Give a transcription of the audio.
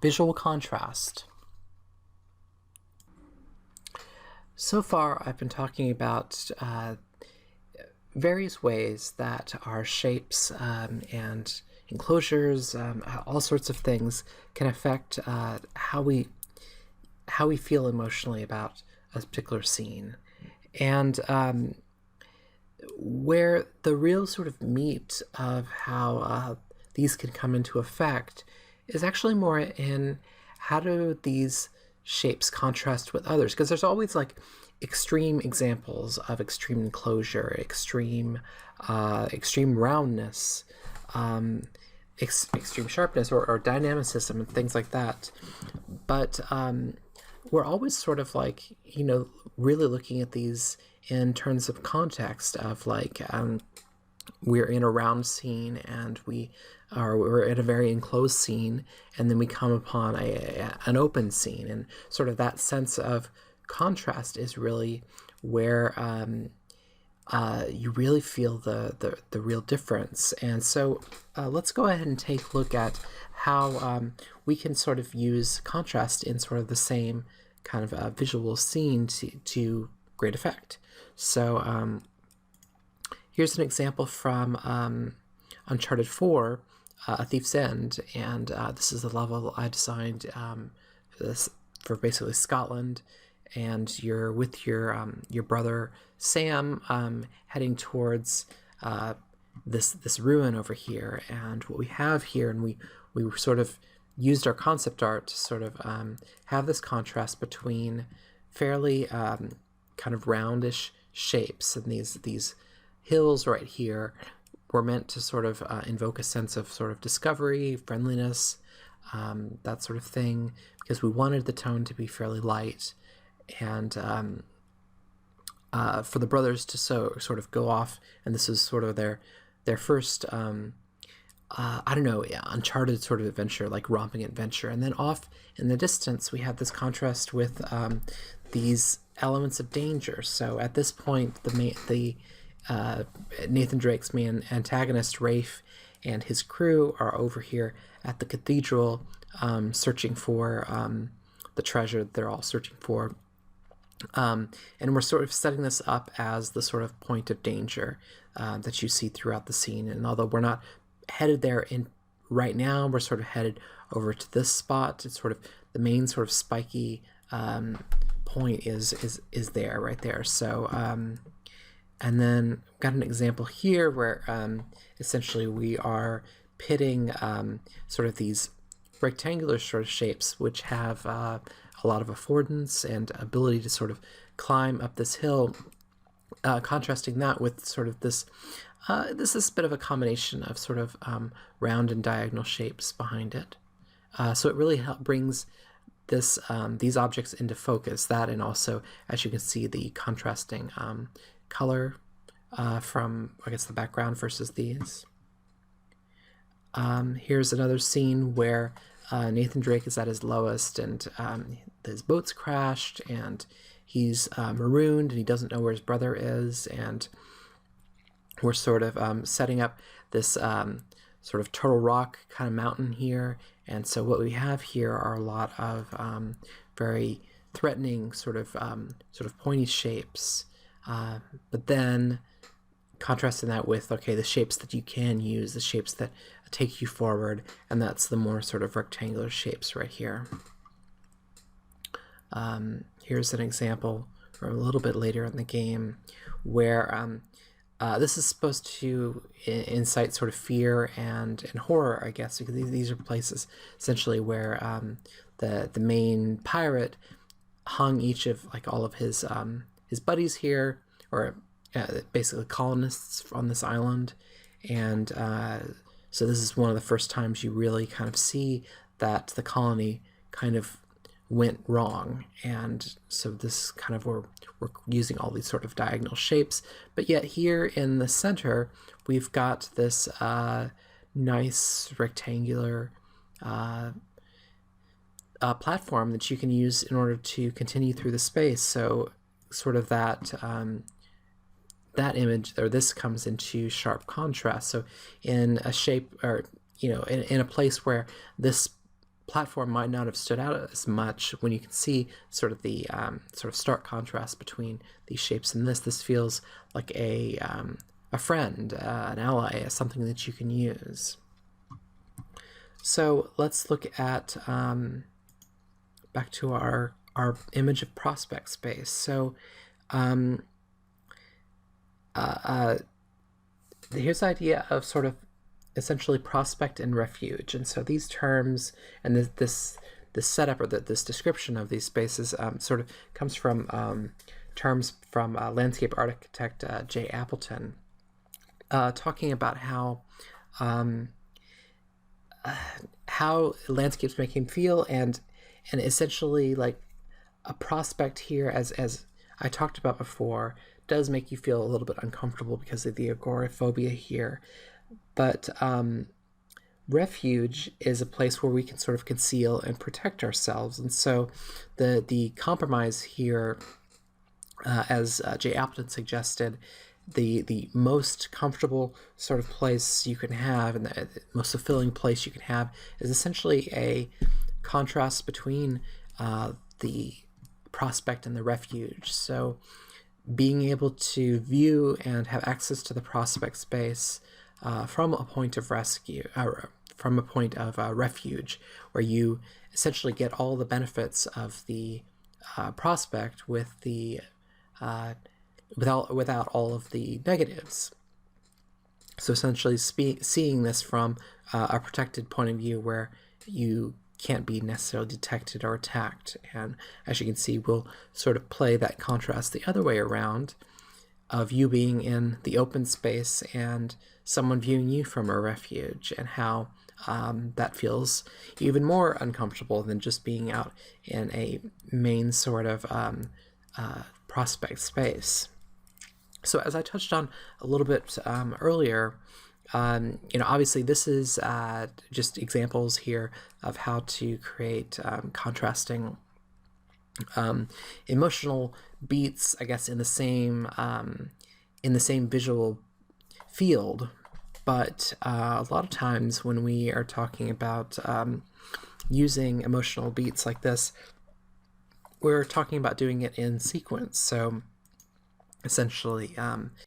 Visual contrast. So far, I've been talking about various ways that our shapes and enclosures, all sorts of things, can affect how we feel emotionally about a particular scene, and where the real sort of meat of how these can come into effect is actually more in how do these shapes contrast with others, because there's always like extreme examples of extreme enclosure, extreme roundness, extreme sharpness or dynamicism and things like that. But we're always sort of like, really looking at these in terms of context of like, we're in a round scene and we're in a very enclosed scene, and then we come upon an open scene, and sort of that sense of contrast is really where you really feel the real difference. And so let's go ahead and take a look at how we can sort of use contrast in sort of the same kind of visual scene to great effect. So here's an example from Uncharted 4, A Thief's End, and this is the level I designed for basically Scotland, and you're with your brother Sam heading towards this ruin over here. And what we have here, and we sort of used our concept art to sort of have this contrast between fairly kind of roundish shapes, and these hills right here were meant to sort of invoke a sense of sort of discovery, friendliness, that sort of thing, because we wanted the tone to be fairly light, and for the brothers to sort of go off, and this is sort of their first Uncharted sort of adventure, like romping adventure. And then off in the distance we have this contrast with these elements of danger. So at this point, Nathan Drake's main antagonist, Rafe, and his crew are over here at the cathedral, searching for the treasure they're all searching for. And we're sort of setting this up as the sort of point of danger that you see throughout the scene. And although we're not headed there right now, we're sort of headed over to this spot. It's sort of the main sort of spiky point is there, right there. So and then got an example here where essentially we are pitting sort of these rectangular sort of shapes which have a lot of affordance and ability to sort of climb up this hill, contrasting that with sort of this is a bit of a combination of sort of round and diagonal shapes behind it. So it really brings these objects into focus, that, and also, as you can see, the contrasting color from, I guess, the background versus these. Here's another scene where Nathan Drake is at his lowest, and his boat's crashed, and he's marooned, and he doesn't know where his brother is, and we're sort of setting up this sort of Turtle Rock kind of mountain here. And so what we have here are a lot of very threatening sort of pointy shapes, but then contrasting that with, okay, the shapes that you can use, the shapes that take you forward, and that's the more sort of rectangular shapes right here. Here's an example from a little bit later in the game where this is supposed to incite sort of fear and horror, I guess, because these are places essentially where the main pirate hung each of like all of his buddies here, or basically colonists on this island. And so this is one of the first times you really kind of see that the colony kind of went wrong. And so this is kind of where we're using all these sort of diagonal shapes, but yet here in the center we've got this nice rectangular platform that you can use in order to continue through the space. So sort of that that image, or this, comes into sharp contrast. So in a shape, or in a place where this platform might not have stood out as much when you can see sort of the sort of stark contrast between these shapes and this. This feels like a friend, an ally, something that you can use. So let's look at back to our image of prospect space. So here's the idea of sort of essentially prospect and refuge. And so these terms and this setup, or this description of these spaces sort of comes from terms from landscape architect Jay Appleton, talking about how landscapes make him feel, and essentially like a prospect here, as I talked about before, does make you feel a little bit uncomfortable because of the agoraphobia here. But refuge is a place where we can sort of conceal and protect ourselves. And so the compromise here, as Jay Appleton suggested, the most comfortable sort of place you can have, and the most fulfilling place you can have, is essentially a contrast between the prospect and the refuge. So being able to view and have access to the prospect space from a point of rescue, from a point of refuge, where you essentially get all the benefits of the prospect with the without all of the negatives. So essentially seeing this from a protected point of view, where you can't be necessarily detected or attacked. And as you can see, we'll sort of play that contrast the other way around, of you being in the open space and someone viewing you from a refuge, and how that feels even more uncomfortable than just being out in a main sort of prospect space. So as I touched on a little bit earlier, obviously this is just examples here of how to create contrasting emotional beats, I guess, in the same visual field. But a lot of times when we are talking about using emotional beats like this, we're talking about doing it in sequence. So essentially